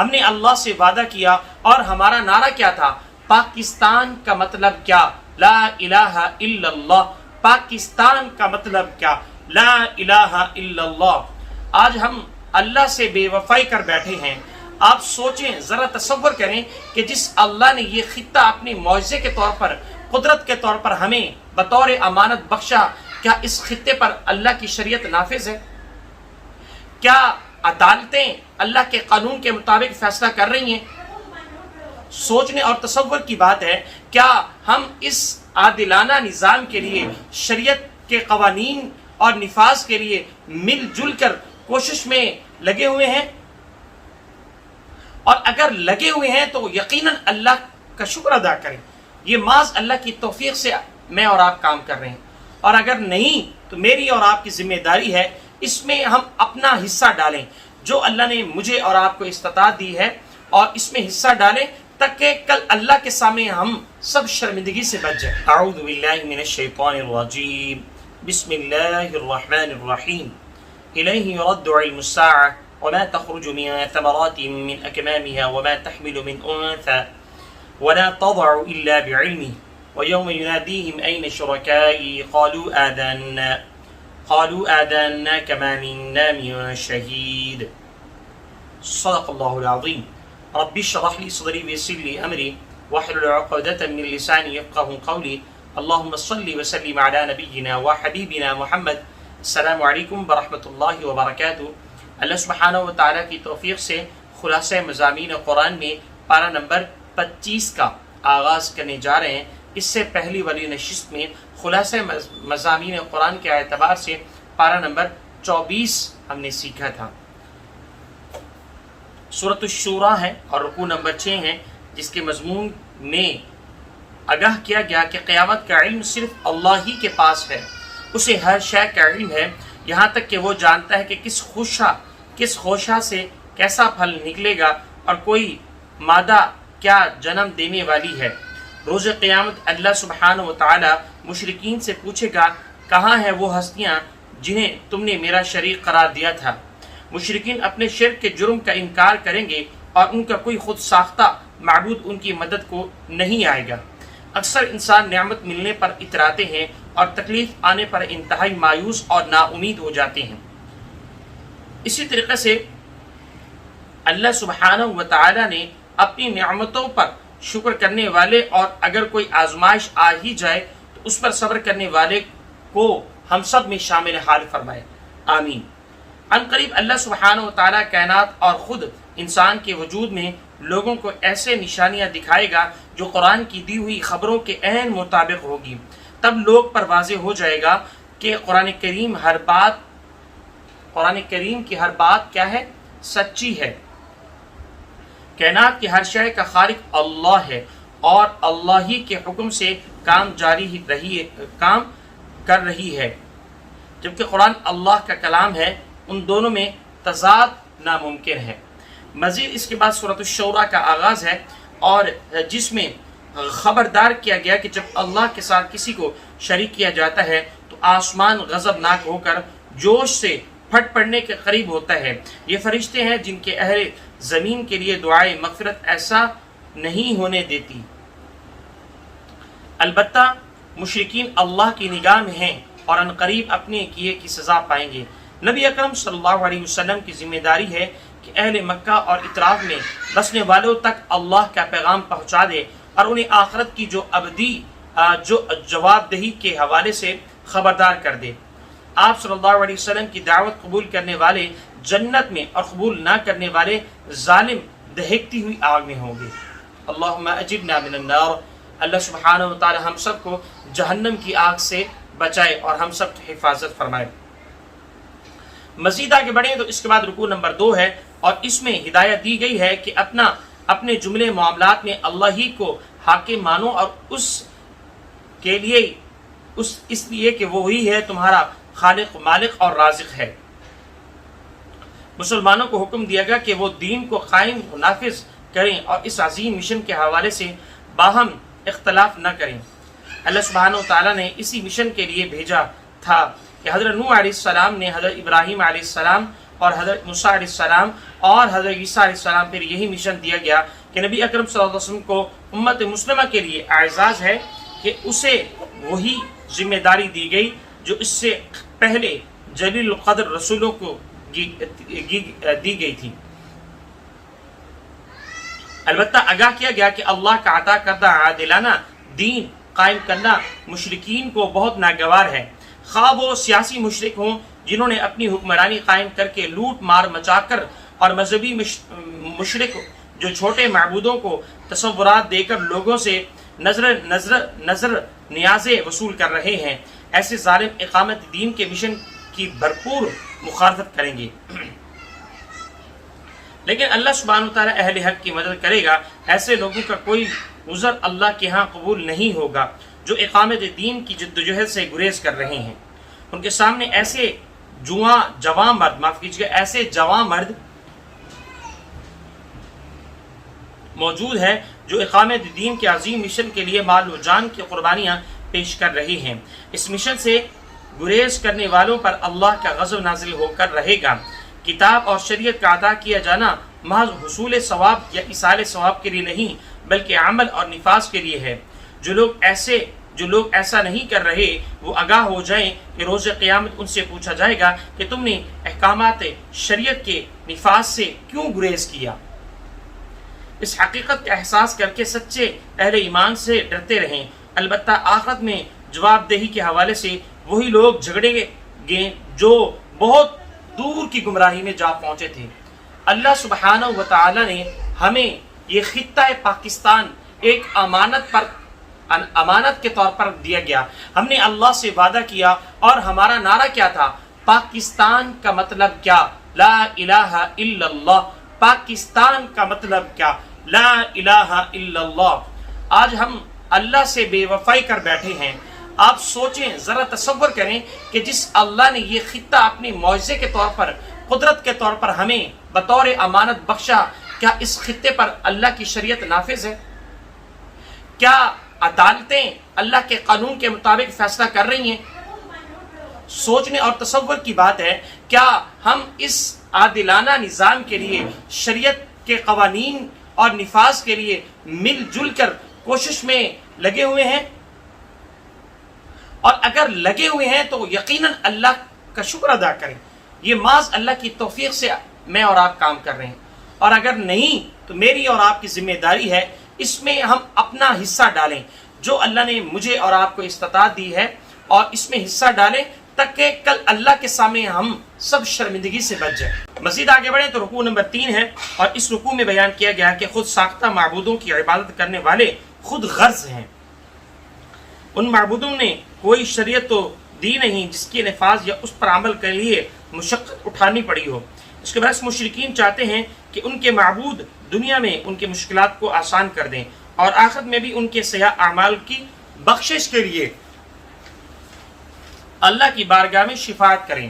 ہم نے اللہ سے وعدہ کیا اور ہمارا نعرہ کیا تھا؟ پاکستان کا مطلب کیا؟ لا الہ الا اللہ۔ پاکستان کا مطلب کیا؟ لا الہ الا اللہ۔ آج ہم اللہ سے بے وفائی کر بیٹھے ہیں۔ آپ سوچیں، ذرا تصور کریں کہ جس اللہ نے یہ خطہ اپنی معجزے کے طور پر، قدرت کے طور پر ہمیں بطور امانت بخشا، کیا اس خطے پر اللہ کی شریعت نافذ ہے؟ کیا عدالتیں اللہ کے قانون کے مطابق فیصلہ کر رہی ہیں؟ سوچنے اور تصور کی بات ہے، کیا ہم اس عادلانہ نظام کے لیے، شریعت کے قوانین اور نفاذ کے لیے مل جل کر کوشش میں لگے ہوئے ہیں؟ اور اگر لگے ہوئے ہیں تو یقیناً اللہ کا شکر ادا کریں، یہ محض اللہ کی توفیق سے میں اور آپ کام کر رہے ہیں۔ اور اگر نہیں تو میری اور آپ کی ذمہ داری ہے اس میں ہم اپنا حصہ ڈالیں، جو اللہ نے مجھے اور آپ کو استطاعت دی ہے، اور اس میں حصہ ڈالیں تاکہ کل اللہ کے سامنے ہم سب شرمندگی سے بچ جائیں۔ اعوذ باللہ من الشیطان الرجیم، بسم اللہ الرحمن الرحیم۔ الیہ یرد علم الساعة وما تخرج من ثمرات من اکمامها وما تحمل من انثى ولا تضع الا بعلمه ويوم يناديهم أين شركائي قالوا آذانا كما منا من شهيد۔ صدق الله العظيم۔ رب اشرح لي صدري ويسر لي أمري واحلل عقدة من لساني يفقهوا قولي۔ اللهم صل وسلم على نبينا وحبيبنا محمد۔ السلام علیکم ورحمۃ اللہ وبرکاتہ۔ اللہ سبحانہ و تعالیٰ کی توفیق سے خلاصہ مضامین قرآن میں پارہ نمبر 25 کا آغاز کرنے جا رہے ہیں۔ اس سے پہلی والی نشست میں خلاصہ مضامین قرآن کے اعتبار سے پارہ نمبر 24 ہم نے سیکھا تھا۔ سورۃ الشورى ہے اور رکوع نمبر 6 ہے، جس کے مضمون میں آگاہ کیا گیا کہ قیامت کا علم صرف اللہ ہی کے پاس ہے، اسے ہر شے کا علم ہے، یہاں تک کہ وہ جانتا ہے کہ کس خوشہ سے کیسا پھل نکلے گا اور کوئی مادہ کیا جنم دینے والی ہے۔ روز قیامت اللہ سبحانہ و تعالی مشرکین سے پوچھے گا، کہاں ہیں وہ ہستیاں جنہیں تم نے میرا شریک قرار دیا تھا؟ مشرکین اپنے شرک کے جرم کا انکار کریں گے اور ان کا کوئی خود ساختہ معبود ان کی مدد کو نہیں آئے گا۔ اکثر انسان نعمت ملنے پر اتراتے ہیں اور تکلیف آنے پر انتہائی مایوس اور نا امید ہو جاتے ہیں۔ اسی طریقے سے اللہ سبحانہ و تعالی نے اپنی نعمتوں پر شکر کرنے والے اور اگر کوئی آزمائش آ ہی جائے تو اس پر صبر کرنے والے کو ہم سب میں شامل حال فرمائے، آمین۔ ان قریب اللہ سبحانہ و تعالیٰ کائنات اور خود انسان کے وجود میں لوگوں کو ایسے نشانیاں دکھائے گا جو قرآن کی دی ہوئی خبروں کے عین مطابق ہوگی۔ تب لوگ پر واضح ہو جائے گا کہ قرآن کریم کی ہر بات کیا ہے؟ سچی ہے۔ کائنات کی ہر شے کا خالق اللہ ہے اور اللہ ہی کے حکم سے کام کر رہی ہے۔ جبکہ قرآن اللہ کا کلام ہے، ان دونوں میں تضاد ناممکن ہے۔ مزید اس کے بعد سورۃ الشورى کا آغاز ہے اور جس میں خبردار کیا گیا کہ جب اللہ کے ساتھ کسی کو شریک کیا جاتا ہے تو آسمان غضبناک ہو کر جوش سے پھٹ پڑنے کے قریب ہوتا ہے۔ یہ فرشتے ہیں جن کے اہل زمین کے لیے دعائے مغفرت ایسا نہیں ہونے دیتی۔ البتہ مشرکین اللہ کی نگاہ میں ہیں اور ان قریب اپنے کیے کی سزا پائیں گے۔ نبی اکرم صلی اللہ علیہ وسلم کی ذمہ داری ہے کہ اہل مکہ اور اطراف میں بسنے والوں تک اللہ کا پیغام پہنچا دے اور انہیں آخرت کی جو جواب دہی کے حوالے سے خبردار کر دے۔ آپ صلی اللہ علیہ وسلم کی دعوت قبول کرنے والے جنت میں اور قبول نہ کرنے والے ظالم دہکتی ہوئی آگ میں ہوں گے۔ اللہم اجرنا من النار۔ اللہ سبحانہ و تعالی ہم سب کو جہنم کی آگ سے بچائے اور ہم سب کی حفاظت فرمائے۔ مزید آگے بڑھیں تو اس کے بعد رکوع نمبر 2 ہے اور اس میں ہدایت دی گئی ہے کہ اپنے جملے معاملات میں اللہ ہی کو حاکم مانو اور اس لیے کہ وہی ہے تمہارا خالق، مالک اور رازق ہے۔ مسلمانوں کو حکم دیا گیا کہ وہ دین کو قائم و نافذ کریں اور اس عظیم مشن کے حوالے سے باہم اختلاف نہ کریں۔ اللہ سبحانہ و تعالیٰ نے اسی مشن کے لیے بھیجا تھا کہ حضرت نوح علیہ السلام نے حضرت ابراہیم علیہ السلام اور حضرت موسیٰ علیہ السلام اور حضرت عیسیٰ علیہ السلام پر یہی مشن دیا گیا کہ نبی اکرم صلی اللہ علیہ وسلم کو امت مسلمہ کے لیے اعزاز ہے کہ اسے وہی ذمہ داری دی گئی جو اس سے پہلے جلیل القدر رسولوں کو دی گئی تھی۔ البتہ آگاہ کیا گیا کہ اللہ کا عطا کردہ عادلانہ دین قائم کرنا مشرکین کو بہت ناگوار ہے، خواہ وہ سیاسی مشرک ہوں جنہوں نے اپنی حکمرانی قائم کر کے لوٹ مار مچا کر، اور مذہبی مشرک جو چھوٹے معبودوں کو تصورات دے کر لوگوں سے نظر نیازیں وصول کر رہے ہیں۔ ایسے ظالم اقامت دین کے مشن کی بھرپور مخالفت کریں گے، لیکن اللہ سبحانہ وتعالی اہل حق کی مدد کرے گا۔ ایسے لوگوں کا کوئی عذر اللہ کے ہاں قبول نہیں ہوگا جو اقامت دین کی جدوجہد سے گریز کر رہے ہیں۔ ان کے سامنے ایسے جواں مرد موجود ہیں جو اقامت دین کے عظیم مشن کے لیے مال و جان کی قربانیاں پیش کر رہے ہیں۔ اس مشن سے گریز کرنے والوں پر اللہ کا غضب نازل ہو کر رہے گا۔ کتاب اور شریعت کا عطا کیا جانا محض حصول ثواب یا ایصال ثواب کے لیے نہیں بلکہ عمل اور نفاذ کے لیے ہے۔ جو لوگ ایسا نہیں کر رہے وہ آگاہ ہو جائیں کہ روز قیامت ان سے پوچھا جائے گا کہ تم نے احکامات شریعت کے نفاذ سے کیوں گریز کیا۔ اس حقیقت کا احساس کر کے سچے اہل ایمان سے ڈرتے رہیں۔ البتہ آخرت میں جواب دہی کے حوالے سے وہی لوگ جھگڑیں گے جو بہت دور کی گمراہی میں جا پہنچے تھے۔ اللہ سبحانہ و تعالی نے ہمیں یہ خطہ پاکستان ایک امانت کے طور پر دیا گیا۔ ہم نے اللہ سے وعدہ کیا اور ہمارا نعرہ کیا تھا؟ پاکستان کا مطلب کیا؟ لا الہ الا اللہ۔ پاکستان کا مطلب کیا؟ لا الہ الا اللہ۔ آج ہم اللہ سے بے وفائی کر بیٹھے ہیں۔ آپ سوچیں، ذرا تصور کریں کہ جس اللہ نے یہ خطہ اپنی معجزے کے طور پر، قدرت کے طور پر ہمیں بطور امانت بخشا، کیا اس خطے پر اللہ کی شریعت نافذ ہے؟ کیا عدالتیں اللہ کے قانون کے مطابق فیصلہ کر رہی ہیں؟ سوچنے اور تصور کی بات ہے، کیا ہم اس عادلانہ نظام کے لیے، شریعت کے قوانین اور نفاذ کے لیے مل جل کر کوشش میں لگے ہوئے ہیں؟ اور اگر لگے ہوئے ہیں تو یقیناً اللہ کا شکر ادا کریں، یہ محض اللہ کی توفیق سے میں اور آپ کام کر رہے ہیں۔ اور اگر نہیں تو میری اور آپ کی ذمہ داری ہے اس میں ہم اپنا حصہ ڈالیں، جو اللہ نے مجھے اور آپ کو استطاعت دی ہے، اور اس میں حصہ ڈالیں تاکہ کل اللہ کے سامنے ہم سب شرمندگی سے بچ جائیں۔ مزید آگے بڑھیں تو رکوع نمبر 3 ہے، اور اس رکوع میں بیان کیا گیا کہ خود ساختہ معبودوں کی عبادت کرنے والے خود غرض ہیں۔ ان معبودوں نے کوئی شریعت تو دی نہیں جس کی نفاذ یا اس پر عمل کے لیے مشقت اٹھانی پڑی ہو۔ اس کے برعکس مشرکین چاہتے ہیں کہ ان کے معبود دنیا میں ان کے مشکلات کو آسان کر دیں اور آخرت میں بھی ان کے سیاہ اعمال کی بخشش کے لیے اللہ کی بارگاہ میں شفاعت کریں۔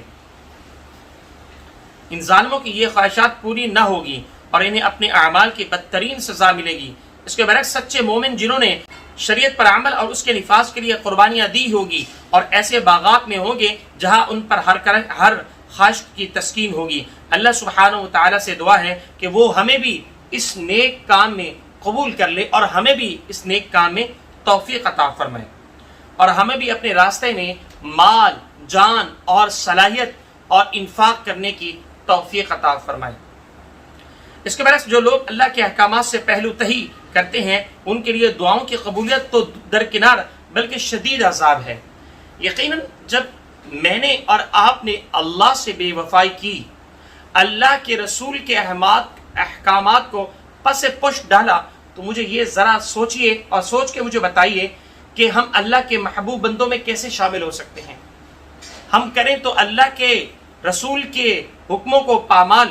ان ظالموں کی یہ خواہشات پوری نہ ہوگی اور انہیں اپنے اعمال کی بدترین سزا ملے گی۔ اس کے برعکس سچے مومن جنہوں نے شریعت پر عمل اور اس کے نفاذ کے لیے قربانیاں دی ہوگی، اور ایسے باغات میں ہوں گے جہاں ان پر ہر خواہش کی تسکین ہوگی۔ اللہ سبحانہ و تعالیٰ سے دعا ہے کہ وہ ہمیں بھی اس نیک کام میں قبول کر لے اور ہمیں بھی اس نیک کام میں توفیق عطا فرمائے، اور ہمیں بھی اپنے راستے میں مال، جان اور صلاحیت اور انفاق کرنے کی توفیق عطا فرمائے۔ اس کے برعکس جو لوگ اللہ کے احکامات سے پہلو تہی کرتے ہیں ان کے لیے دعاؤں کی قبولیت تو درکنار بلکہ شدید عذاب ہے۔ یقیناً جب میں نے اور آپ نے اللہ سے بے وفائی کی، اللہ کے رسول کے احکامات کو پس پشت ڈالا، تو مجھے یہ ذرا سوچئے اور سوچ کے مجھے بتائیے کہ ہم اللہ کے محبوب بندوں میں کیسے شامل ہو سکتے ہیں۔ ہم کریں تو اللہ کے رسول کے حکموں کو پامال،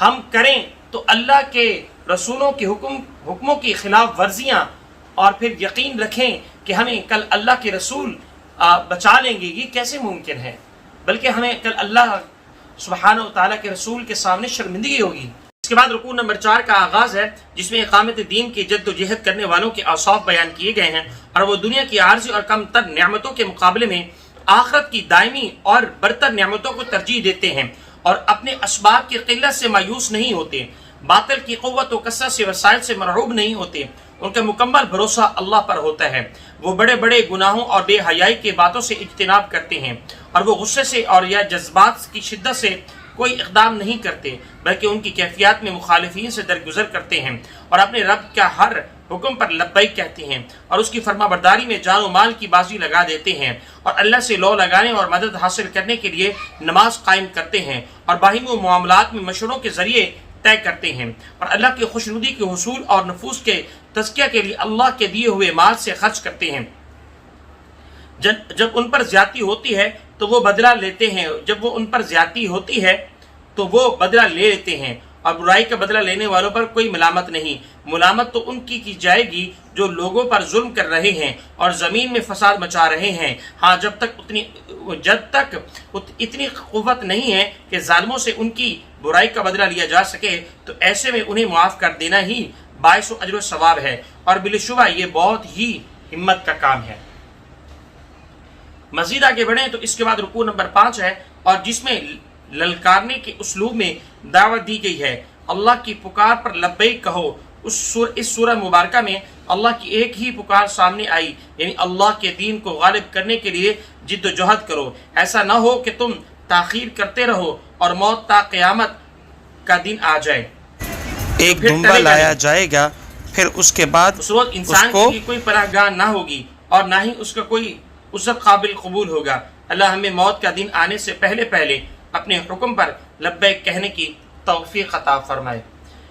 ہم کریں تو اللہ کے رسولوں کے حکموں کی خلاف ورزیاں، اور پھر یقین رکھیں کہ ہمیں کل اللہ کے رسول بچا لیں گے، یہ کیسے ممکن ہے؟ بلکہ ہمیں کل اللہ سبحانہ و تعالیٰ کے رسول کے سامنے شرمندگی ہوگی۔ اس کے بعد رکوع نمبر 4 کا آغاز ہے، جس میں اقامت دین کی جد و جہد کرنے والوں کے اوصاف بیان کیے گئے ہیں، اور وہ دنیا کی عارضی اور کم تر نعمتوں کے مقابلے میں آخرت کی دائمی اور برتر نعمتوں کو ترجیح دیتے ہیں، اور اپنے اسباب کی قلت سے مایوس نہیں ہوتے، باطل کی قوت و کثرت سے وسائل سے مرعوب نہیں ہوتے، ان کا مکمل بھروسہ اللہ پر ہوتا ہے، وہ بڑے بڑے گناہوں اور بے حیائی کی باتوں سے اجتناب کرتے ہیں، اور وہ غصے سے اور یا جذبات کی شدت سے کوئی اقدام نہیں کرتے، بلکہ ان کی کیفیات میں مخالفین سے درگزر کرتے ہیں، اور اپنے رب کا ہر حکم پر لبیک کہتے ہیں، اور اس کی فرما برداری میں جان و مال کی بازی لگا دیتے ہیں، اور اللہ سے لو لگانے اور مدد حاصل کرنے کے لیے نماز قائم کرتے ہیں، اور باہمی معاملات میں مشوروں کے ذریعے طے کرتے ہیں، اور اللہ کی خوشنودی کے حصول اور نفوس کے تزکیہ کے لیے اللہ کے دیے ہوئے مال سے خرچ کرتے ہیں۔ جب ان پر زیادتی ہوتی ہے تو وہ بدلہ لیتے ہیں، جب وہ ان پر زیادتی ہوتی ہے تو وہ بدلہ لے لیتے ہیں، اور برائی کا بدلہ لینے والوں پر کوئی ملامت نہیں، ملامت تو ان کی جائے گی جو لوگوں پر ظلم کر رہے ہیں اور زمین میں فساد مچا رہے ہیں۔ ہاں جب تک اتنی قوت نہیں ہے کہ ظالموں سے ان کی برائی کا بدلہ لیا جا سکے تو ایسے میں انہیں معاف کر دینا ہی باعث و اجر و ثواب ہے، اور بالشبہ یہ بہت ہی ہمت کا کام ہے۔ مزید آگے بڑھیں تو اس کے بعد رکوع نمبر 5 ہے، اور جس میں للکارنے کے اسلوب میں دعوت دی گئی ہے، اللہ کی پکار پر لبیک کہو۔ اس سورہ مبارکہ میں اللہ کی ایک ہی پکار سامنے آئی، یعنی اللہ کے دین کو غالب کرنے کے لیے جد و جہد کرو، ایسا نہ ہو کہ تم تاخیر کرتے رہو اور موت تا قیامت کا دن آ جائے، ایک دنبا لایا جائے گا، پھر اس کے بعد اس وقت انسان کی کوئی پناہ گاہ نہ ہوگی اور نہ ہی اس کا کوئی عذر قابل قبول ہوگا۔ اللہ ہمیں موت کا دن آنے سے پہلے اپنے حکم پر لبیک کہنے کی توفیق عطا فرمائے۔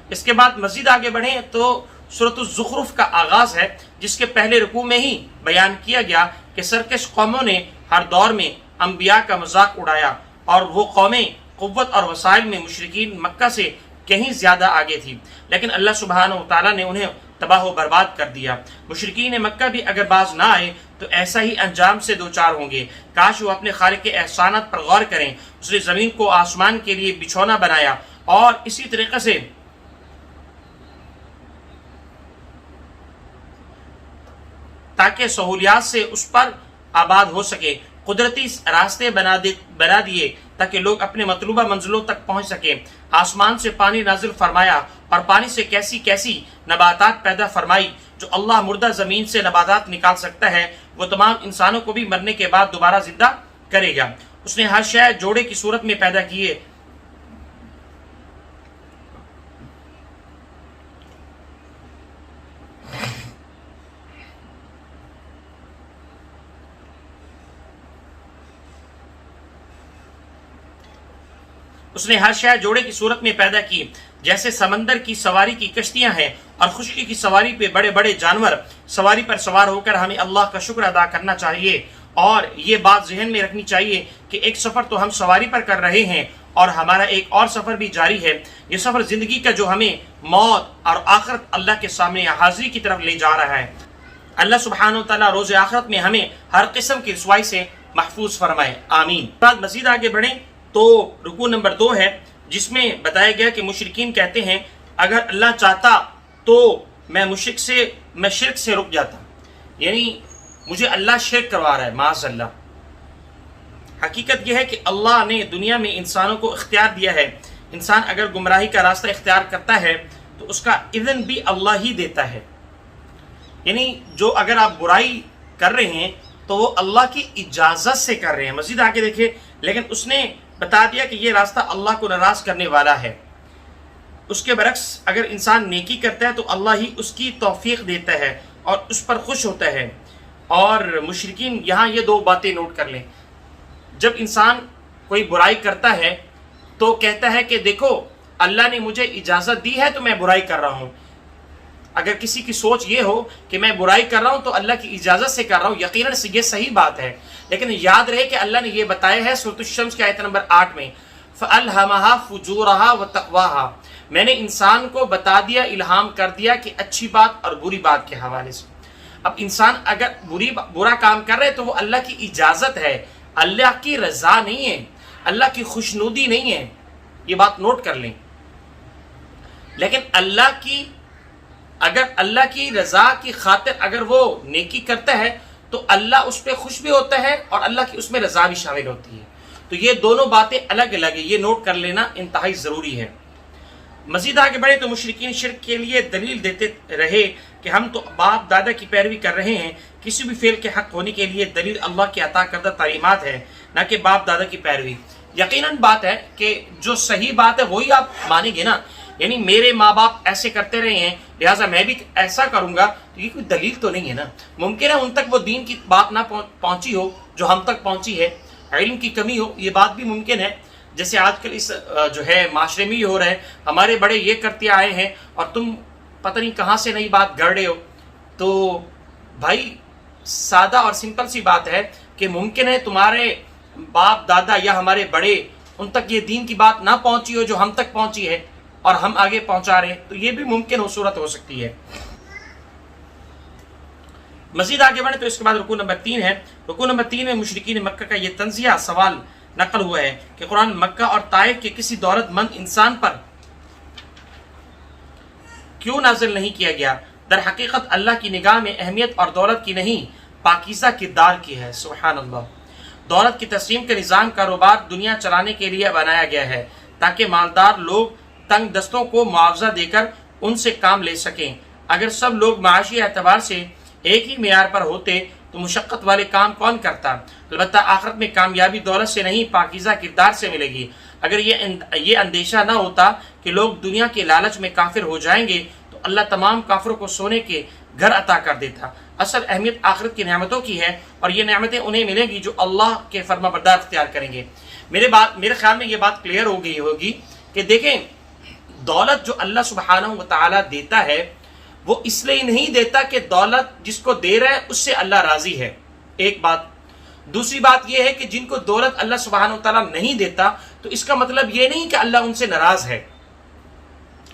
اس کے بعد مزید آگے بڑھیں تو سورۃ الزخرف کا آغاز ہے، جس کے پہلے رکوع میں ہی بیان کیا گیا کہ سرکش قوموں نے ہر دور میں انبیاء کا مذاق اڑایا، اور وہ قومیں قوت اور وسائل میں مشرکین مکہ سے کہیں زیادہ آگے تھی، لیکن اللہ سبحانہ و تعالیٰ نے انہیں تباہ و برباد کر دیا۔ مشرکین مکہ بھی اگر باز نہ آئے تو ایسا ہی انجام سے دوچار ہوں گے۔ کاش وہ اپنے خالق کے احسانات پر غور کریں، اس نے زمین کو آسمان کے لیے بچھونا بنایا، اور اسی طریقے سے تاکہ سہولیات سے اس پر آباد ہو سکے، قدرتی راستے بنا دیے تاکہ لوگ اپنے مطلوبہ منزلوں تک پہنچ سکیں، آسمان سے پانی نازل فرمایا اور پانی سے کیسی کیسی نباتات پیدا فرمائی۔ جو اللہ مردہ زمین سے نباتات نکال سکتا ہے، وہ تمام انسانوں کو بھی مرنے کے بعد دوبارہ زندہ کرے گا۔ اس نے ہر شے جوڑے کی صورت میں پیدا کیے، اس نے ہر شے جوڑے کی صورت میں پیدا کی، جیسے سمندر کی سواری کی کشتیاں ہیں اور خشکی کی سواری پہ بڑے بڑے جانور سواری پر سوار ہو کر ہمیں اللہ کا شکر ادا کرنا چاہیے، اور یہ بات ذہن میں رکھنی چاہیے کہ ایک سفر تو ہم سواری پر کر رہے ہیں اور ہمارا ایک اور سفر بھی جاری ہے، یہ سفر زندگی کا جو ہمیں موت اور آخرت اللہ کے سامنے حاضری کی طرف لے جا رہا ہے۔ اللہ سبحانہ و تعالیٰ روز آخرت میں ہمیں ہر قسم کی رسوائی سے محفوظ فرمائے، آمین۔ بعد مزید آگے بڑھیں تو رکوع نمبر 2 ہے، جس میں بتایا گیا کہ مشرکین کہتے ہیں اگر اللہ چاہتا تو میں شرک سے رک جاتا، یعنی مجھے اللہ شرک کروا رہا ہے، معاذ اللہ۔ حقیقت یہ ہے کہ اللہ نے دنیا میں انسانوں کو اختیار دیا ہے، انسان اگر گمراہی کا راستہ اختیار کرتا ہے تو اس کا اذن بھی اللہ ہی دیتا ہے، یعنی جو اگر آپ برائی کر رہے ہیں تو وہ اللہ کی اجازت سے کر رہے ہیں۔ مزید آگے دیکھیں، لیکن اس نے بتا دیا کہ یہ راستہ اللہ کو ناراض کرنے والا ہے۔ اس کے برعکس اگر انسان نیکی کرتا ہے تو اللہ ہی اس کی توفیق دیتا ہے اور اس پر خوش ہوتا ہے۔ اور مشرکین یہاں یہ 2 باتیں نوٹ کر لیں، جب انسان کوئی برائی کرتا ہے تو کہتا ہے کہ دیکھو اللہ نے مجھے اجازت دی ہے تو میں برائی کر رہا ہوں۔ اگر کسی کی سوچ یہ ہو کہ میں برائی کر رہا ہوں تو اللہ کی اجازت سے کر رہا ہوں، یقیناً یہ صحیح بات ہے، لیکن یاد رہے کہ اللہ نے یہ بتایا ہے سورۃ الشمس کی آیت نمبر 8 میں، فَأَلْهَمَهَا فُجُورَهَا وَتَقْوَاهَا، میں نے انسان کو بتا دیا، الہام کر دیا کہ اچھی بات اور بری بات کے حوالے سے۔ اب انسان اگر برا کام کر رہے تو وہ اللہ کی اجازت ہے، اللہ کی رضا نہیں ہے، اللہ کی خوشنودی نہیں ہے، یہ بات نوٹ کر لیں۔ لیکن اگر اللہ کی رضا کی خاطر اگر وہ نیکی کرتا ہے تو اللہ اس پہ خوش بھی ہوتا ہے اور اللہ کی اس میں رضا بھی شامل ہوتی ہے۔ تو یہ دونوں باتیں الگ الگ ہیں، یہ نوٹ کر لینا انتہائی ضروری ہے۔ مزید آگے بڑھے تو مشرکین شرک کے لیے دلیل دیتے رہے کہ ہم تو باپ دادا کی پیروی کر رہے ہیں، کسی بھی فعل کے حق ہونے کے لیے دلیل اللہ کی عطا کردہ تعلیمات ہے، نہ کہ باپ دادا کی پیروی۔ یقیناً بات ہے کہ جو صحیح بات ہے وہی آپ مانیں گے نا، یعنی میرے ماں باپ ایسے کرتے رہے ہیں لہٰذا میں بھی ایسا کروں گا، تو یہ کوئی دلیل تو نہیں ہے نا۔ ممکن ہے ان تک وہ دین کی بات نہ پہنچی ہو جو ہم تک پہنچی ہے، علم کی کمی ہو، یہ بات بھی ممکن ہے، جیسے آج کل اس جو ہے معاشرے میں ہی ہو رہا ہے، ہمارے بڑے یہ کرتے آئے ہیں اور تم پتہ نہیں کہاں سے نئی بات گڑھ رہے ہو۔ تو بھائی سادہ اور سمپل سی بات ہے کہ ممکن ہے تمہارے باپ دادا یا ہمارے بڑے ان تک یہ دین کی بات نہ پہنچی ہو جو ہم تک پہنچی ہے اور ہم آگے پہنچا رہے ہیں، تو یہ بھی ممکن ہو صورت ہو سکتی ہے۔ مزید آگے بڑھیں تو اس کے بعد رکوع نمبر 3 ہے۔ رکوع نمبر 3 میں مشرکین مکہ کا یہ تنزیہ سوال نقل ہوا ہے کہ قرآن مکہ اور طائف کے کسی دولت مند انسان پر کیوں نازل نہیں کیا گیا؟ در حقیقت اللہ کی نگاہ میں اہمیت اور دولت کی نہیں، پاکیزہ کردار کی ہے۔ سبحان اللہ۔ دولت کی تقسیم کا نظام کاروبار دنیا چلانے کے لیے بنایا گیا ہے تاکہ مالدار لوگ تنگ دستوں کو معاوضہ دے کر ان سے کام لے سکیں۔ اگر سب لوگ معاشی اعتبار سے ایک ہی معیار پر ہوتے تو مشقت والے کام کون کرتا؟ البتہ آخرت میں کامیابی دولت سے نہیں پاکیزہ کردار سے ملے گی۔ اگر یہ اندیشہ نہ ہوتا کہ لوگ دنیا کے لالچ میں کافر ہو جائیں گے تو اللہ تمام کافروں کو سونے کے گھر عطا کر دیتا۔ اصل اہمیت آخرت کی نعمتوں کی ہے اور یہ نعمتیں انہیں ملیں گی جو اللہ کے فرما بردار اختیار کریں گے۔ میرے خیال میں یہ بات کلیئر ہو گئی ہوگی کہ دیکھیں دولت جو اللہ سبحانہ و تعالیٰ دیتا ہے وہ اس لیے نہیں دیتا کہ دولت جس کو دے رہا ہے اس سے اللہ راضی ہے، ایک بات۔ دوسری بات یہ ہے کہ جن کو دولت اللہ سبحانہ و تعالیٰ نہیں دیتا تو اس کا مطلب یہ نہیں کہ اللہ ان سے ناراض ہے۔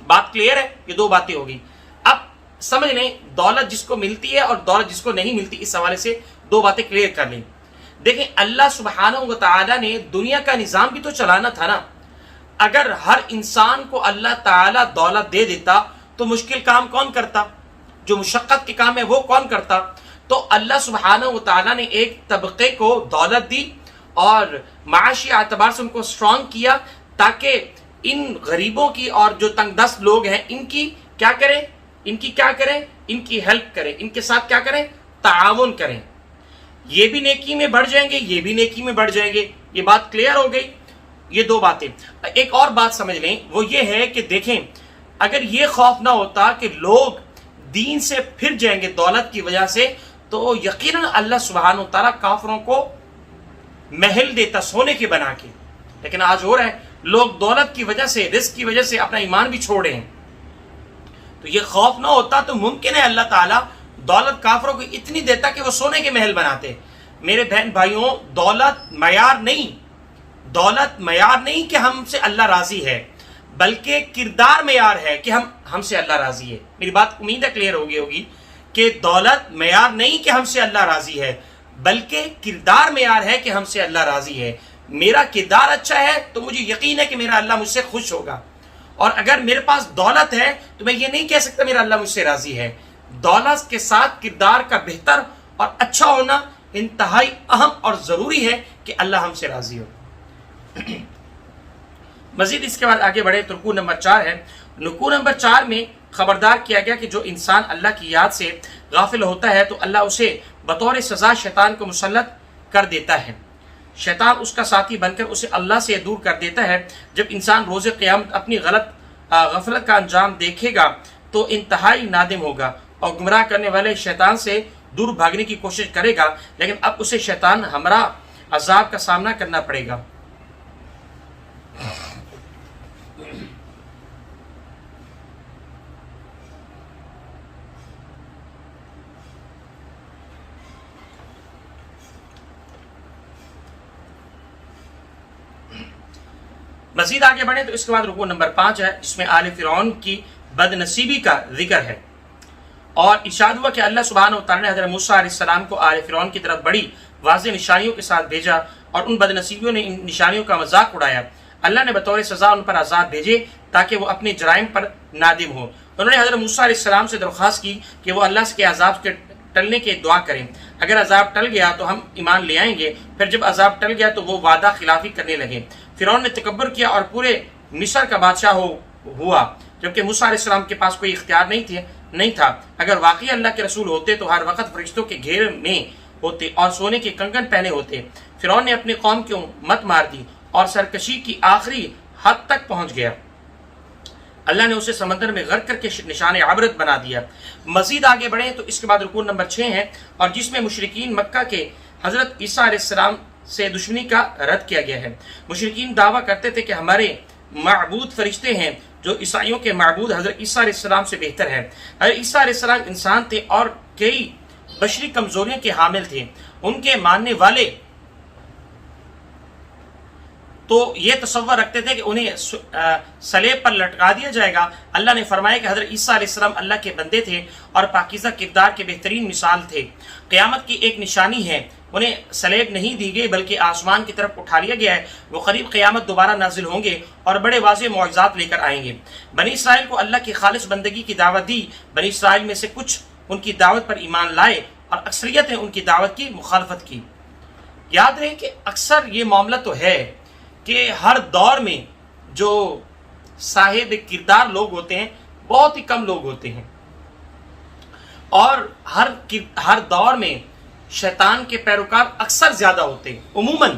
بات کلیئر ہے؟ یہ دو باتیں ہوگی۔ اب سمجھ لیں دولت جس کو ملتی ہے اور دولت جس کو نہیں ملتی، اس حوالے سے دو باتیں کلیئر کر لیں۔ دیکھیں اللہ سبحانہ و تعالیٰ نے دنیا کا نظام بھی تو چلانا تھا نا۔ اگر ہر انسان کو اللہ تعالیٰ دولت دے دیتا تو مشکل کام کون کرتا؟ جو مشقت کے کام ہے وہ کون کرتا؟ تو اللہ سبحانہ و تعالیٰ نے ایک طبقے کو دولت دی اور معاشی اعتبار سے ان کو اسٹرانگ کیا تاکہ ان غریبوں کی اور جو تنگ دست لوگ ہیں ان کی کیا کریں؟ ان کی ہیلپ کریں، ان کے ساتھ کیا کریں؟ تعاون کریں۔ یہ بھی نیکی میں بڑھ جائیں گے، یہ بھی نیکی میں بڑھ جائیں گے۔ یہ بات کلیئر ہو گئی؟ یہ دو باتیں۔ ایک اور بات سمجھ لیں، وہ یہ ہے کہ دیکھیں اگر یہ خوف نہ ہوتا کہ لوگ دین سے پھر جائیں گے دولت کی وجہ سے تو یقیناً اللہ سبحانہ و تعالیٰ کافروں کو محل دیتا سونے کے بنا کے۔ لیکن آج ہو رہا ہے لوگ دولت کی وجہ سے، رزق کی وجہ سے اپنا ایمان بھی چھوڑے ہیں۔ تو یہ خوف نہ ہوتا تو ممکن ہے اللہ تعالیٰ دولت کافروں کو اتنی دیتا کہ وہ سونے کے محل بناتے۔ میرے بہن بھائیوں دولت معیار نہیں کہ ہم سے اللہ راضی ہے، بلکہ کردار معیار ہے کہ ہم سے اللہ راضی ہے۔ میری بات امید ہے کلیئر ہو گئی ہوگی کہ دولت معیار نہیں کہ ہم سے اللہ راضی ہے، بلکہ کردار معیار ہے کہ ہم سے اللہ راضی ہے۔ میرا کردار اچھا ہے تو مجھے یقین ہے کہ میرا اللہ مجھ سے خوش ہوگا، اور اگر میرے پاس دولت ہے تو میں یہ نہیں کہہ سکتا میرا اللہ مجھ سے راضی ہے۔ دولت کے ساتھ کردار کا بہتر اور اچھا ہونا انتہائی اہم اور ضروری ہے کہ اللہ ہم سے راضی ہو۔ مزید اس کے بعد آگے بڑھے تو رکوع نمبر 4 ہے۔ رکوع نمبر 4 میں خبردار کیا گیا کہ جو انسان اللہ کی یاد سے غافل ہوتا ہے تو اللہ اسے بطور سزا شیطان کو مسلط کر دیتا ہے۔ شیطان اس کا ساتھی بن کر اسے اللہ سے دور کر دیتا ہے۔ جب انسان روز قیامت اپنی غفلت کا انجام دیکھے گا تو انتہائی نادم ہوگا اور گمراہ کرنے والے شیطان سے دور بھاگنے کی کوشش کرے گا، لیکن اب اسے شیطان ہمراہ عذاب کا سامنا کرنا پڑے گا۔ مزید آگے بڑھیں تو اس کے بعد رکوع نمبر 5 ہے، جس میں آل فرعون کی بد نصیبی کا ذکر ہے، اور ارشاد ہوا کہ اللہ سبحانہ و تعالیٰ نے حضرت موسیٰ علیہ السلام کو آل فرعون کی طرف بڑی واضح نشانیوں کے ساتھ بھیجا اور ان بد نصیبیوں نے ان نشانیوں کا مذاق اڑایا۔ اللہ نے بطور سزا ان پر عذاب بھیجے تاکہ وہ اپنے جرائم پر نادم ہو۔ انہوں نے حضرت موسیٰ علیہ السلام سے درخواست کی کہ وہ اللہ کے عذاب ٹلنے کے دعا کریں، اگر عذاب ٹل گیا تو ہم ایمان لے آئیں گے۔ پھر جب عذاب ٹل گیا تو وہ وعدہ خلافی کرنے لگے۔ فرعون نے تکبر کیا اور پورے مصر کا بادشاہ ہوا، جبکہ موسیٰ علیہ السلام کے پاس کوئی اختیار نہیں تھا۔ اگر واقعی اللہ کے رسول ہوتے تو ہر وقت فرشتوں کے گھیرے میں ہوتے اور سونے کے کنگن پہنے ہوتے۔ فرعون نے اپنی قوم کی مت مار دی اور سرکشی کی آخری حد تک پہنچ گیا۔ اللہ نے اسے سمندر میں غرق کر کے نشان عبرت بنا دیا۔ مزید آگے بڑھیں تو اس کے بعد رکوع نمبر 6 ہے، اور جس میں مشرکین مکہ کے حضرت عیسیٰ علیہ السلام سے دشمنی کا رد کیا گیا ہے۔ مشرکین دعویٰ کرتے تھے کہ ہمارے معبود فرشتے ہیں جو عیسائیوں کے معبود حضرت عیسیٰ علیہ السلام سے بہتر ہے۔ حضرت عیسیٰ علیہ السلام انسان تھے اور کئی بشری کمزوریوں کے حامل تھے۔ ان کے ماننے والے تو یہ تصور رکھتے تھے کہ انہیں صلیب پر لٹکا دیا جائے گا۔ اللہ نے فرمایا کہ حضرت عیسیٰ علیہ السلام اللہ کے بندے تھے اور پاکیزہ کردار کے بہترین مثال تھے۔ قیامت کی ایک نشانی ہے، انہیں صلیب نہیں دی گئی بلکہ آسمان کی طرف اٹھا لیا گیا ہے۔ وہ قریب قیامت دوبارہ نازل ہوں گے اور بڑے واضح معجزات لے کر آئیں گے۔ بنی اسرائیل کو اللہ کی خالص بندگی کی دعوت دی۔ بنی اسرائیل میں سے کچھ ان کی دعوت پر ایمان لائے اور اکثریت نے ان کی دعوت کی مخالفت کی۔ یاد رہے کہ اکثر یہ معاملہ تو ہے کہ ہر دور میں جو صاحب کردار لوگ ہوتے ہیں بہت ہی کم لوگ ہوتے ہیں، اور ہر دور میں شیطان کے پیروکار اکثر زیادہ ہوتے ہیں عموماً،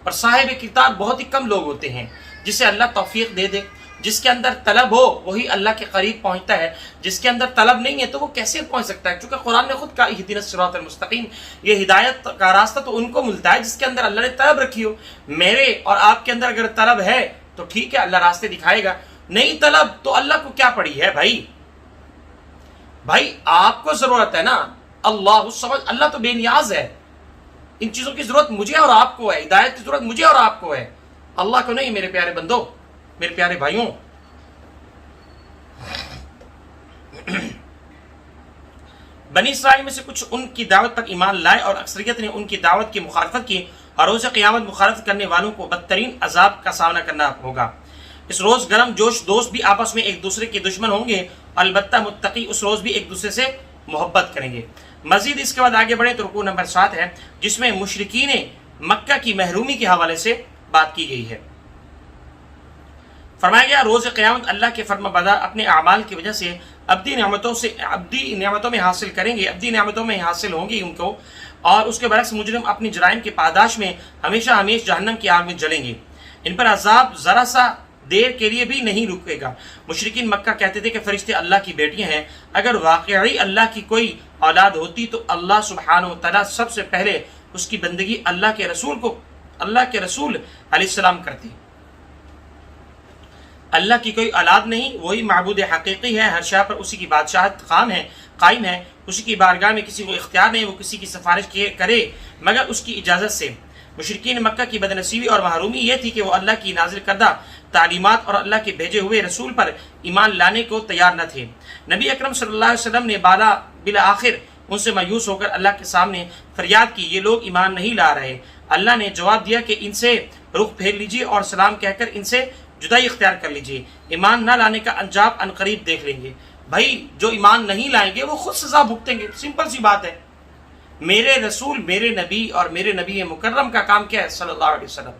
اور صاحب کردار بہت ہی کم لوگ ہوتے ہیں۔ جسے اللہ توفیق دے دے، جس کے اندر طلب ہو وہی اللہ کے قریب پہنچتا ہے، جس کے اندر طلب نہیں ہے تو وہ کیسے پہنچ سکتا ہے؟ چونکہ قرآن نے خود کہا اہدنا الصراط المستقیم، یہ ہدایت کا راستہ تو ان کو ملتا ہے جس کے اندر اللہ نے طلب رکھی ہو۔ میرے اور آپ کے اندر اگر طلب ہے تو ٹھیک ہے، اللہ راستے دکھائے گا، نہیں طلب تو اللہ کو کیا پڑی ہے؟ بھائی آپ کو ضرورت ہے نا، اللہ الصمد، اللہ تو بے نیاز ہے، ان چیزوں کی ضرورت مجھے اور آپ کو ہے، ہدایت کی ضرورت مجھے اور آپ کو ہے، اللہ کو نہیں۔ میرے پیارے بندوں، میرے پیارے بھائیوں، بنی اسرائیل میں سے کچھ ان کی دعوت پر ایمان لائے اور اکثریت نے ان کی دعوت کی مخالفت کی، اور روز قیامت مخالفت کرنے والوں کو بدترین عذاب کا سامنا کرنا ہوگا۔ اس روز گرم جوش دوست بھی آپس میں ایک دوسرے کے دشمن ہوں گے، البتہ متقی اس روز بھی ایک دوسرے سے محبت کریں گے۔ مزید اس کے بعد آگے بڑھیں تو رکوع نمبر 7 ہے، جس میں مشرکین مکہ کی محرومی کے حوالے سے بات کی گئی ہے۔ فرمایا گیا روز قیامت اللہ کے فرما بردار اپنے اعمال کی وجہ سے ابدی نعمتوں میں حاصل کریں گے، ابدی نعمتوں میں حاصل ہوں گی ان کو، اور اس کے برعکس مجرم اپنی جرائم کے پاداش میں ہمیشہ ہمیشہ جہنم کی آگ میں جلیں گے۔ ان پر عذاب ذرا سا دیر کے لیے بھی نہیں رکے گا۔ مشرکین مکہ کہتے تھے کہ فرشتے اللہ کی بیٹیاں ہیں، اگر واقعی اللہ کی کوئی اولاد ہوتی تو اللہ سبحانہ و تعالیٰ سب سے پہلے اس کی بندگی اللہ کے رسول علیہ السلام کرتے۔ اللہ کی کوئی اولاد نہیں، وہی معبود حقیقی ہے، ہر شے پر اسی کی بادشاہت قائم ہے، اسی کی بارگاہ میں کسی کو اختیار نہیں وہ کسی کی سفارش کرے مگر اس کی اجازت سے۔ مشرکین مکہ کی بدنصیبی اور محرومی یہ تھی کہ وہ اللہ کی نازل کردہ تعلیمات اور اللہ کے بھیجے ہوئے رسول پر ایمان لانے کو تیار نہ تھے۔ نبی اکرم صلی اللہ علیہ وسلم نے بالآخر ان سے مایوس ہو کر اللہ کے سامنے فریاد کی، یہ لوگ ایمان نہیں لا رہے۔ اللہ نے جواب دیا کہ ان سے رخ پھیر لیجیے اور سلام کہہ کر ان سے جدائی اختیار کر لیجیے، ایمان نہ لانے کا انجام عنقریب دیکھ لیں گے۔ بھائی جو ایمان نہیں لائیں گے وہ خود سزا بھگتیں گے، سمپل سی بات ہے۔ میرے رسول، میرے نبی اور میرے نبی مکرم کا کام کیا ہے صلی اللہ علیہ وسلم،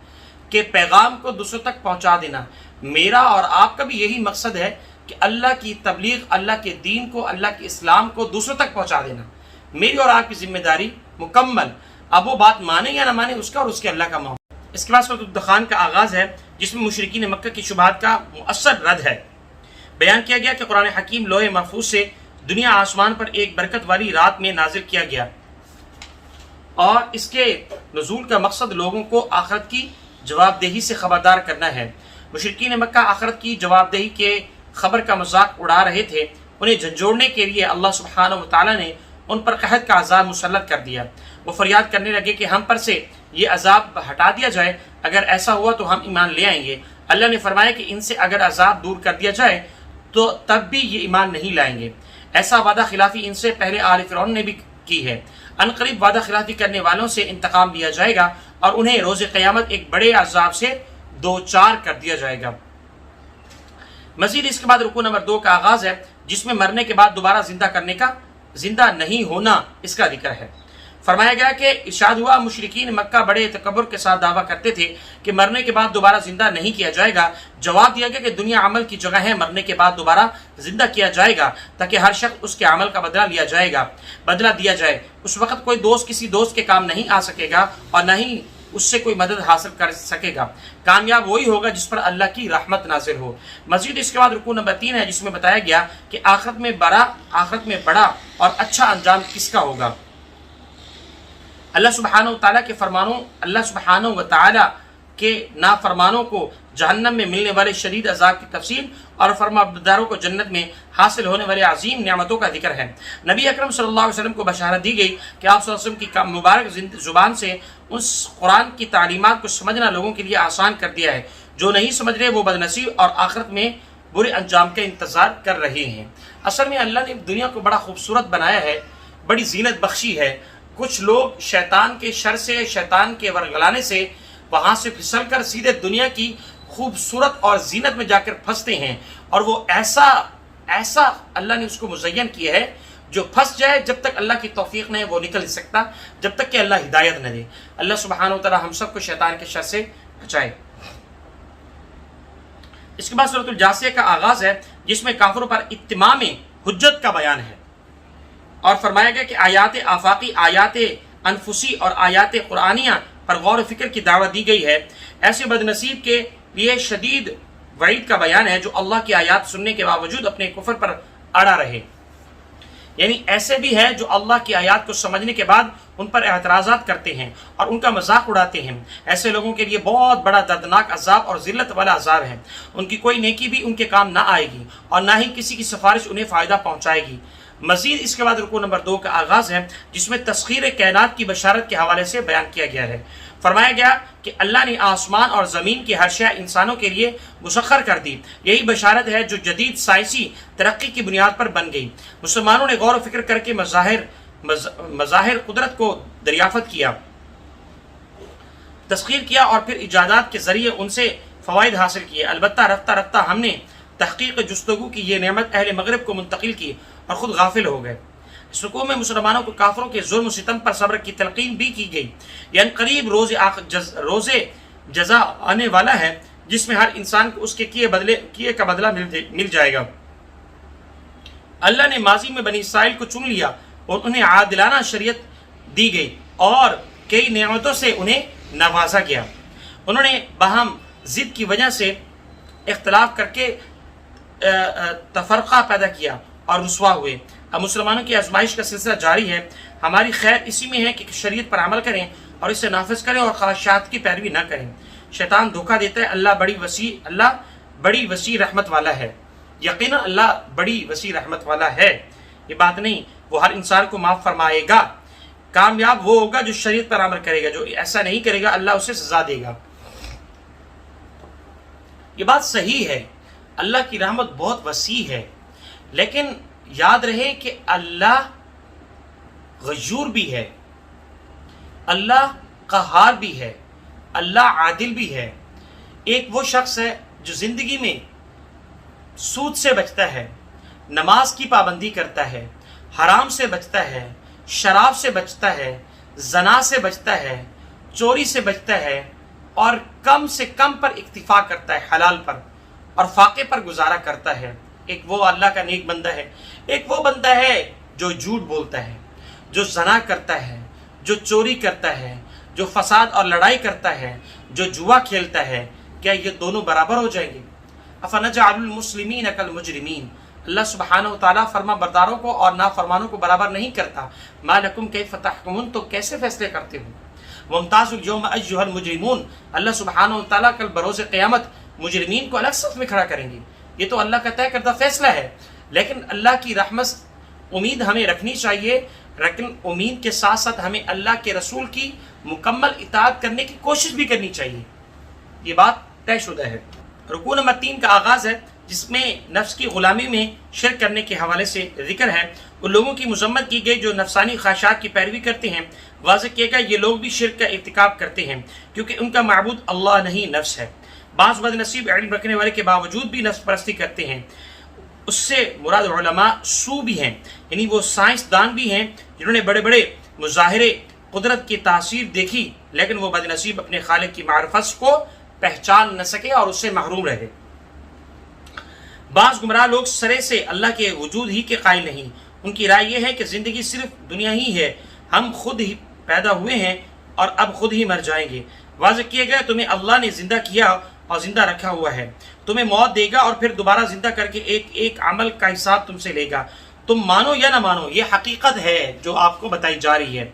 کہ پیغام کو دوسروں تک پہنچا دینا۔ میرا اور آپ کا بھی یہی مقصد ہے کہ اللہ کی تبلیغ، اللہ کے دین کو، اللہ کے اسلام کو دوسروں تک پہنچا دینا۔ میری اور آپ کی ذمہ داری مکمل، اب وہ بات مانے یا نہ مانے اس کا اور اس کے اللہ کا معاملہ۔ اس کے بعد سورۃ الدخان کا آغاز ہے جس میں مشرکین مکہ کی شبہات کا مؤثر رد ہے۔ بیان کیا گیا کہ قرآن حکیم لوح محفوظ سے دنیا آسمان پر ایک برکت والی رات میں نازل کیا گیا، اور اس کے نزول کا مقصد لوگوں کو آخرت کی جواب دہی سے خبردار کرنا ہے۔ مشرکین مکہ آخرت کی جواب دہی کے خبر کا مذاق اڑا رہے تھے، انہیں جھنجھوڑنے کے لیے اللہ سبحانہ و تعالیٰ نے ان پر قحط کا عذاب مسلط کر دیا۔ وہ فریاد کرنے لگے کہ ہم پر سے یہ عذاب ہٹا دیا جائے، اگر ایسا ہوا تو ہم ایمان لے آئیں گے۔ اللہ نے فرمایا کہ ان سے اگر عذاب دور کر دیا جائے تو تب بھی یہ ایمان نہیں لائیں گے۔ ایسا وعدہ خلافی ان سے پہلے آل فرعون نے بھی کی ہے۔ عنقریب وعدہ خلافی کرنے والوں سے انتقام لیا جائے گا اور انہیں روز قیامت ایک بڑے عذاب سے دوچار کر دیا جائے گا۔ مزید اس کے بعد رکوع نمبر 2 کا آغاز ہے جس میں مرنے کے بعد دوبارہ زندہ کرنے کا زندہ نہیں ہونا اس کا ذکر ہے۔ فرمایا گیا کہ ارشاد ہوا مشرکین مکہ بڑے تکبر کے ساتھ دعویٰ کرتے تھے کہ مرنے کے بعد دوبارہ زندہ نہیں کیا جائے گا۔ جواب دیا گیا کہ دنیا عمل کی جگہ ہے، مرنے کے بعد دوبارہ زندہ کیا جائے گا تاکہ ہر شخص اس کے عمل کا بدلہ دیا جائے۔ اس وقت کوئی دوست کسی دوست کے کام نہیں آ سکے گا اور نہ ہی اس سے کوئی مدد حاصل کر سکے گا۔ کامیاب وہی ہوگا جس پر اللہ کی رحمت نازل ہو۔ مزید اس کے بعد رکوع نمبر 3 ہے جس میں بتایا گیا کہ آخرت میں بڑا اور اچھا انجام کس کا ہوگا۔ اللہ سبحانہ و تعالیٰ کے نافرمانوں کو جہنم میں ملنے والے شدید عذاب کی تفصیل اور فرمانبرداروں کو جنت میں حاصل ہونے والے عظیم نعمتوں کا ذکر ہے۔ نبی اکرم صلی اللہ علیہ وسلم کو بشارت دی گئی کہ آپ صلی اللہ علیہ وسلم کی مبارک زبان سے اس قرآن کی تعلیمات کو سمجھنا لوگوں کے لیے آسان کر دیا ہے۔ جو نہیں سمجھ رہے وہ بدنصیب اور آخرت میں برے انجام کا انتظار کر رہے ہیں۔ اصل میں اللہ نے دنیا کو بڑا خوبصورت بنایا ہے، بڑی زینت بخشی ہے۔ کچھ لوگ شیطان کے شر سے، شیطان کے ورگلانے سے وہاں سے پھسل کر سیدھے دنیا کی خوبصورت اور زینت میں جا کر پھنستے ہیں، اور وہ ایسا اللہ نے اس کو مزین کیا ہے جو پھنس جائے جب تک اللہ کی توفیق نہ ہے وہ نکل نہیں سکتا، جب تک کہ اللہ ہدایت نہ دے۔ اللہ سبحانہ و تعالی ہم سب کو شیطان کے شر سے بچائے۔ اس کے بعد سورۃ الجاثیہ کا آغاز ہے جس میں کافروں پر اتمام حجت کا بیان ہے، اور فرمایا گیا کہ آیات آفاقی، آیات انفسی اور آیات قرآنیہ پر غور و فکر کی دعوت دی گئی ہے۔ ایسے بد نصیب کے لیے شدید وعید کا بیان ہے جو اللہ کی آیات سننے کے باوجود اپنے کفر پر اڑا رہے، یعنی ایسے بھی ہے جو اللہ کی آیات کو سمجھنے کے بعد ان پر اعتراضات کرتے ہیں اور ان کا مذاق اڑاتے ہیں۔ ایسے لوگوں کے لیے بہت بڑا دردناک عذاب اور ذلت والا عذاب ہے۔ ان کی کوئی نیکی بھی ان کے کام نہ آئے گی اور نہ ہی کسی کی سفارش انہیں فائدہ پہنچائے گی۔ مزید اس کے بعد رکوع نمبر 2 کا آغاز ہے جس میں تسخیر کائنات کی بشارت کے حوالے سے بیان کیا گیا ہے۔ فرمایا گیا کہ اللہ نے آسمان اور زمین کی ہر شے انسانوں کے لیے مسخر کر دی۔ یہی بشارت ہے جو جدید سائنسی ترقی کی بنیاد پر بن گئی۔ مسلمانوں نے غور و فکر کر کے مظاہر قدرت کو دریافت کیا، تسخیر کیا اور پھر ایجادات کے ذریعے ان سے فوائد حاصل کیے۔ البتہ رفتہ رفتہ ہم نے تحقیق جستجو کی یہ نعمت اہل مغرب کو منتقل کی اور خود غافل ہو گئے۔ اس رکوع میں مسلمانوں کو کافروں کے ظلم و ستم پر صبر کی تلقین بھی کی گئی، یعنی قریب روز جزا آنے والا ہے جس میں ہر انسان کو اس کے کیے کا بدلہ مل جائے گا۔ اللہ نے ماضی میں بنی اسرائیل کو چن لیا اور انہیں عادلانہ شریعت دی گئی اور کئی نعمتوں سے انہیں نوازا گیا۔ انہوں نے باہم ضد کی وجہ سے اختلاف کر کے تفرقہ پیدا کیا اور رسوا ہوئے۔ اب مسلمانوں کی آزمائش کا سلسلہ جاری ہے۔ ہماری خیر اسی میں ہے کہ شریعت پر عمل کریں اور اسے نافذ کریں اور خواہشات کی پیروی نہ کریں۔ شیطان دھوکہ دیتا ہے، اللہ بڑی وسیع رحمت والا ہے۔ یقینا اللہ بڑی وسیع رحمت والا ہے، یہ بات نہیں، وہ ہر انسان کو معاف فرمائے گا۔ کامیاب وہ ہوگا جو شریعت پر عمل کرے گا، جو ایسا نہیں کرے گا اللہ اسے سزا دے گا۔ یہ بات صحیح ہے، اللہ کی رحمت بہت وسیع ہے، لیکن یاد رہے کہ اللہ غیور بھی ہے، اللہ قہار بھی ہے، اللہ عادل بھی ہے۔ ایک وہ شخص ہے جو زندگی میں سود سے بچتا ہے، نماز کی پابندی کرتا ہے، حرام سے بچتا ہے، شراب سے بچتا ہے، زنا سے بچتا ہے، چوری سے بچتا ہے اور کم سے کم پر اکتفا کرتا ہے، حلال پر اور فاقے پر گزارا کرتا ہے۔ ایک وہ اللہ کا نیک بندہ ہے۔ ایک وہ بندہ ہے جو جھوٹ بولتا ہے، جو زنا کرتا ہے، جو چوری کرتا ہے، جو فساد اور لڑائی کرتا ہے، جو جوا کھیلتا ہے۔ کیا یہ دونوں برابر ہو جائیں گے؟ افنجعل المسلمین کالمجرمین۔ اللہ سبحانہ و تعالیٰ فرما برداروں کو اور نافرمانوں کو برابر نہیں کرتا۔ ما لکم کیف تحکمون، تو کیسے فیصلے کرتے ہو؟ وامتازوا اليوم ایھا المجرمون۔ اللہ سبحانہ و تعالیٰ کل بروز قیامت مجرمین کو الگ صف میں کھڑا کریں گے۔ یہ تو اللہ کا طے کردہ فیصلہ ہے، لیکن اللہ کی رحمت امید ہمیں رکھنی چاہیے، لیکن امید کے ساتھ ساتھ ہمیں اللہ کے رسول کی مکمل اطاعت کرنے کی کوشش بھی کرنی چاہیے۔ یہ بات طے شدہ ہے۔ رکوع نمبر 3 کا آغاز ہے جس میں نفس کی غلامی میں شرک کرنے کے حوالے سے ذکر ہے۔ ان لوگوں کی مذمت کی گئی جو نفسانی خواہشات کی پیروی کرتے ہیں۔ واضح کیا گیا یہ لوگ بھی شرک کا ارتکاب کرتے ہیں کیونکہ ان کا معبود اللہ نہیں، نفس ہے۔ بعض بد نصیب علم رکھنے والے کے باوجود بھی نفس پرستی کرتے ہیں۔ اس سے مراد علماء سو بھی ہیں، یعنی وہ سائنسدان بھی ہیں جنہوں نے بڑے بڑے مظاہرے قدرت کی تاثیر دیکھی، لیکن وہ بد نصیب اپنے خالق کی معرفت کو پہچان نہ سکے اور اس سے محروم رہے۔ بعض گمراہ لوگ سرے سے اللہ کے وجود ہی کے قائل نہیں، ان کی رائے یہ ہے کہ زندگی صرف دنیا ہی ہے، ہم خود ہی پیدا ہوئے ہیں اور اب خود ہی مر جائیں گے۔ واضح کیے گئے تمہیں اللہ نے زندہ کیا اور زندہ رکھا ہوا ہے، تمہیں موت دے گا اور پھر دوبارہ زندہ کر کے ایک ایک عمل کا حساب تم سے لے گا، تم مانو یا نہ مانو یہ حقیقت ہے جو آپ کو بتائی جا رہی ہے۔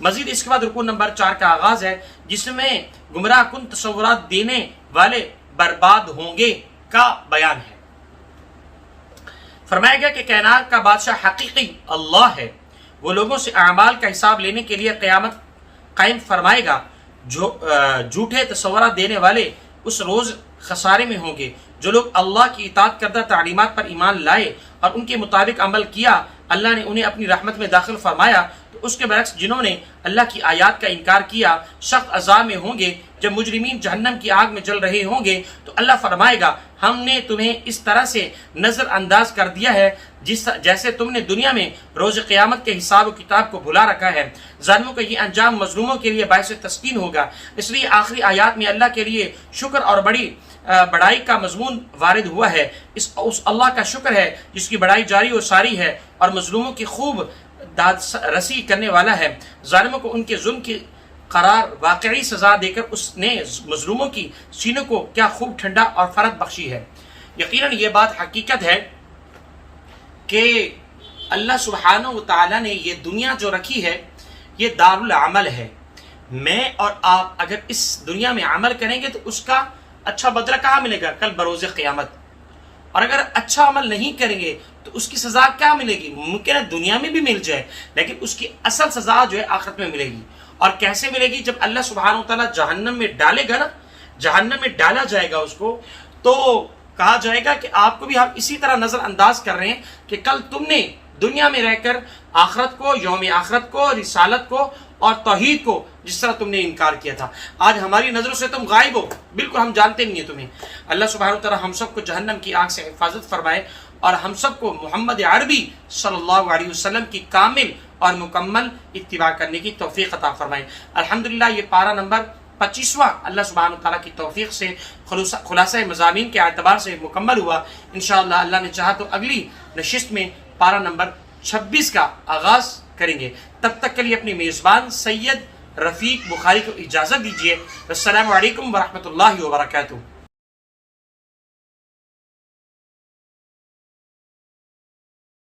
مزید اس کے بعد رکوع نمبر 4 کا آغاز ہے، جس میں گمراہ کن تصورات دینے والے برباد ہوں گے کا بیان ہے۔ فرمایا گیا کہ کائنات کا بادشاہ حقیقی اللہ ہے، وہ لوگوں سے اعمال کا حساب لینے کے لیے قیامت قائم فرمائے گا۔ جھوٹے تصورات دینے والے اس روز خسارے میں ہوں گے۔ جو لوگ اللہ کی اطاعت کردہ تعلیمات پر ایمان لائے اور ان کے مطابق عمل کیا، اللہ نے انہیں اپنی رحمت میں داخل فرمایا۔ تو اس کے برعکس جنہوں نے اللہ کی آیات کا انکار کیا سخت عذاب میں ہوں گے۔ جب مجرمین جہنم کی آگ میں جل رہے ہوں گے تو اللہ فرمائے گا، ہم نے تمہیں اس طرح سے نظر انداز کر دیا ہے جیسے تم نے دنیا میں روز قیامت کے حساب و کتاب کو بھلا رکھا ہے۔ ظالموں کا یہ انجام مظلوموں کے لیے باعث تسکین ہوگا۔ اس لیے آخری آیات میں اللہ کے لیے شکر اور بڑائی کا مضمون وارد ہوا ہے۔ اس اللہ کا شکر ہے جس کی بڑائی جاری و ساری ہے اور مظلوموں کی خوب داد رسی کرنے والا ہے۔ ظالموں کو ان کے ظلم کی قرار واقعی سزا دے کر اس نے مظلوموں کی سینوں کو کیا خوب ٹھنڈا اور فرحت بخشی ہے۔ یقیناً یہ بات حقیقت ہے کہ اللہ سبحانہ و تعالیٰ نے یہ دنیا جو رکھی ہے یہ دارالعمل ہے۔ میں اور آپ اگر اس دنیا میں عمل کریں گے تو اس کا اچھا بدلہ کہاں ملے گا؟ کل بروز قیامت۔ اور اگر اچھا عمل نہیں کریں گے تو اس کی سزا کیا ملے گی؟ ممکن ہے دنیا میں بھی مل جائے، لیکن اس کی اصل سزا جو ہے آخرت میں ملے گی۔ اور کیسے ملے گی؟ جب اللہ سبحانہ و تعالیٰ جہنم میں ڈالے گا نا، جہنم میں ڈالا جائے گا اس کو، تو کہا جائے گا کہ آپ کو بھی ہم اسی طرح نظر انداز کر رہے ہیں کہ کل تم نے دنیا میں رہ کر آخرت کو، یوم آخرت کو، رسالت کو اور توحید کو جس طرح تم نے انکار کیا تھا، آج ہماری نظروں سے تم غائب ہو، بالکل ہم جانتے نہیں ہیں تمہیں۔ اللہ سبحانہ و تعالیٰ ہم سب کو جہنم کی آگ سے حفاظت فرمائے اور ہم سب کو محمد عربی صلی اللہ علیہ وسلم کی کامل اور مکمل اتباع کرنے کی توفیق عطا فرمائے۔ الحمدللہ یہ پارہ نمبر 25واں اللہ سبحانہ و تعالیٰ کی توفیق سے خلاصہ مضامین کے اعتبار سے مکمل ہوا۔ انشاءاللہ اللہ نے چاہا تو اگلی نشست میں پارہ نمبر 26 کا آغاز کریں گے۔ تب تک کے لیے اپنی میزبان سید رفیق بخاری کو اجازت دیجیے۔ السلام علیکم ورحمۃ اللہ وبرکاتہ۔